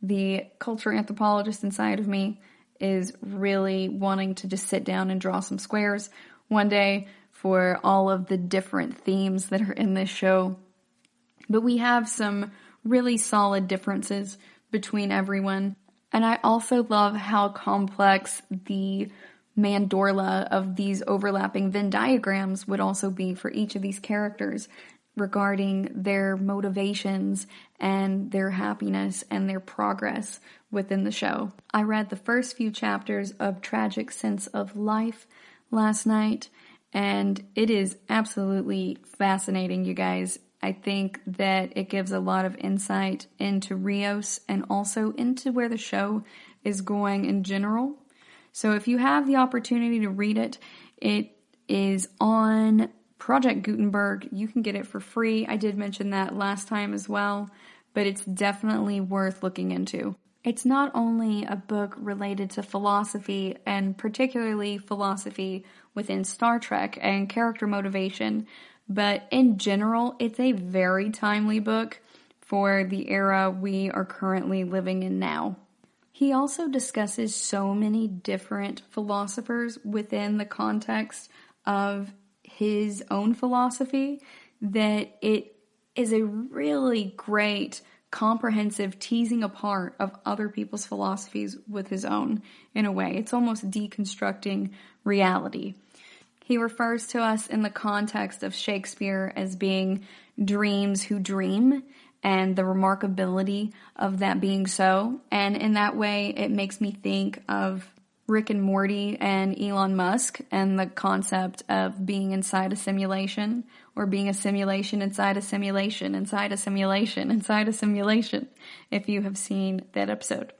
The culture anthropologist inside of me is really wanting to just sit down and draw some squares one day for all of the different themes that are in this show. But we have some really solid differences between everyone. And I also love how complex the mandorla of these overlapping Venn diagrams would also be for each of these characters regarding their motivations and their happiness and their progress within the show. I read the first few chapters of Tragic Sense of Life last night, and it is absolutely fascinating, you guys. I think that it gives a lot of insight into Rios and also into where the show is going in general. So if you have the opportunity to read it, it is on Project Gutenberg. You can get it for free. I did mention that last time as well, but it's definitely worth looking into. It's not only a book related to philosophy, and particularly philosophy within Star Trek and character motivation, but in general, it's a very timely book for the era we are currently living in now. He also discusses so many different philosophers within the context of his own philosophy that it is a really great, comprehensive teasing apart of other people's philosophies with his own, in a way. It's almost deconstructing reality. He refers to us in the context of Shakespeare as being dreams who dream, and the remarkability of that being so. And in that way, it makes me think of Rick and Morty and Elon Musk and the concept of being inside a simulation, or being a simulation inside a simulation, inside a simulation, inside a simulation, if you have seen that episode.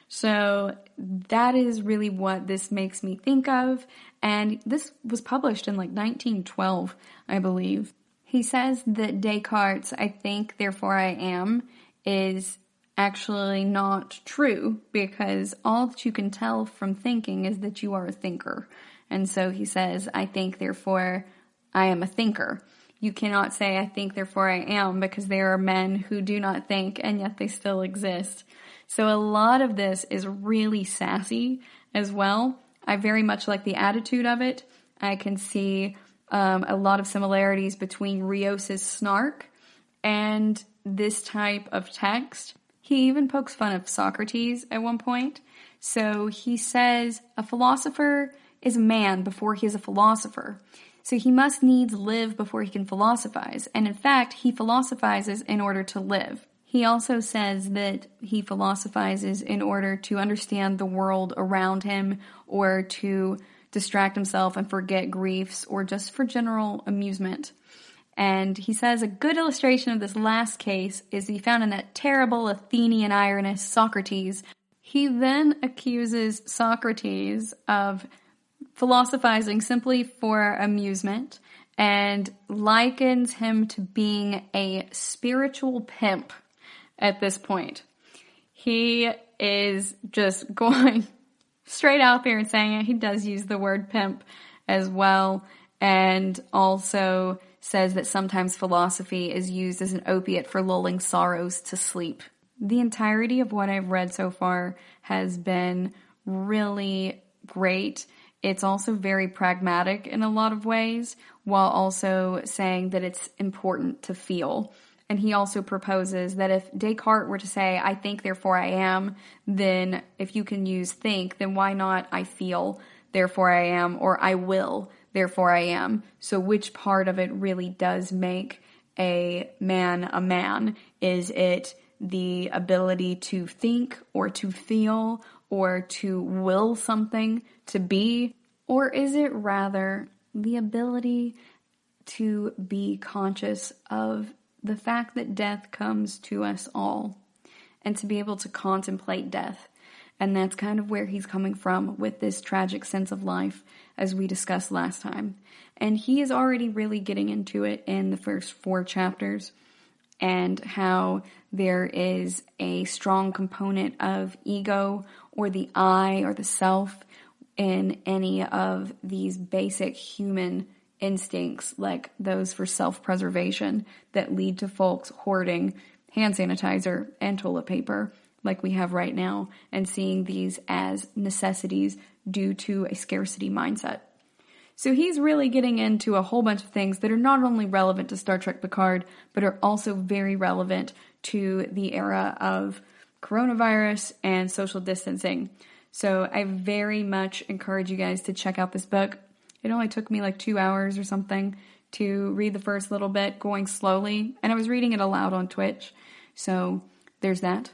So that is really what this makes me think of. And this was published in 1912, I believe. He says that Descartes' "I think, therefore I am" is actually not true, because all that you can tell from thinking is that you are a thinker. And so he says, "I think, therefore I am a thinker." You cannot say, "I think, therefore I am," because there are men who do not think, and yet they still exist. So a lot of this is really sassy as well. I very much like the attitude of it. I can see a lot of similarities between Rios's snark and this type of text. He even pokes fun of Socrates at one point. So he says, a philosopher is a man before he is a philosopher. So he must needs live before he can philosophize. And in fact, he philosophizes in order to live. He also says that he philosophizes in order to understand the world around him, or to distract himself and forget griefs, or just for general amusement. And he says a good illustration of this last case is to be found in that terrible Athenian ironist Socrates. He then accuses Socrates of philosophizing simply for amusement and likens him to being a spiritual pimp at this point. He is just going straight out there and saying it. He does use the word pimp as well, and also says that sometimes philosophy is used as an opiate for lulling sorrows to sleep. The entirety of what I've read so far has been really great. It's also very pragmatic in a lot of ways, while also saying that it's important to feel. And he also proposes that if Descartes were to say, "I think, therefore I am," then if you can use think, then why not "I feel, therefore I am," or "I will, therefore I am"? So which part of it really does make a man a man? Is it the ability to think or to feel or to will something to be? Or is it rather the ability to be conscious of the fact that death comes to us all and to be able to contemplate death? And that's kind of where he's coming from with this tragic sense of life, as we discussed last time. And he is already really getting into it in the first 4 chapters, and how there is a strong component of ego or the I or the self in any of these basic human instincts, like those for self-preservation, that lead to folks hoarding hand sanitizer and toilet paper like we have right now, and seeing these as necessities due to a scarcity mindset. So he's really getting into a whole bunch of things that are not only relevant to Star Trek Picard, but are also very relevant to the era of coronavirus and social distancing. So I very much encourage you guys to check out this book. It only took me like 2 hours or something to read the first little bit, going slowly, and I was reading it aloud on Twitch, so there's that.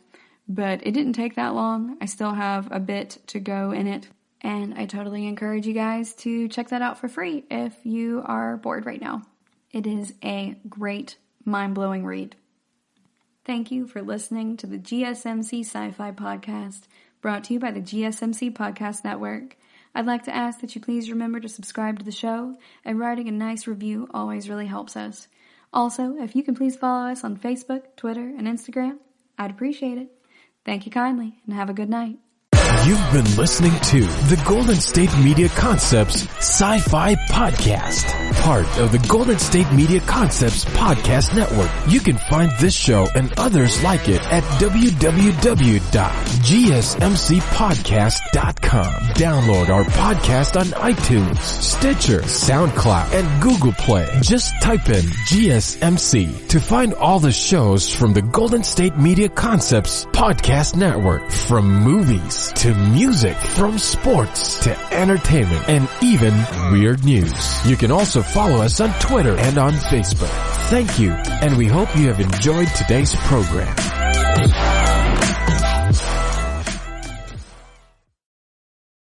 But it didn't take that long. I still have a bit to go in it, and I totally encourage you guys to check that out for free if you are bored right now. It is a great, mind-blowing read. Thank you for listening to the GSMC Sci-Fi Podcast, brought to you by the GSMC Podcast Network. I'd like to ask that you please remember to subscribe to the show, and writing a nice review always really helps us. Also, if you can please follow us on Facebook, Twitter, and Instagram, I'd appreciate it. Thank you kindly, and have a good night. You've been listening to the Golden State Media Concepts Sci-Fi Podcast, part of the Golden State Media Concepts Podcast Network. You can find this show and others like it at www.gsmcpodcast.com. Download our podcast on iTunes, Stitcher, SoundCloud, and Google Play. Just type in GSMC to find all the shows from the Golden State Media Concepts Podcast Network, from movies to music, from sports to entertainment, and even weird news. You can also follow us on Twitter and on Facebook. Thank you, and we hope you have enjoyed today's program.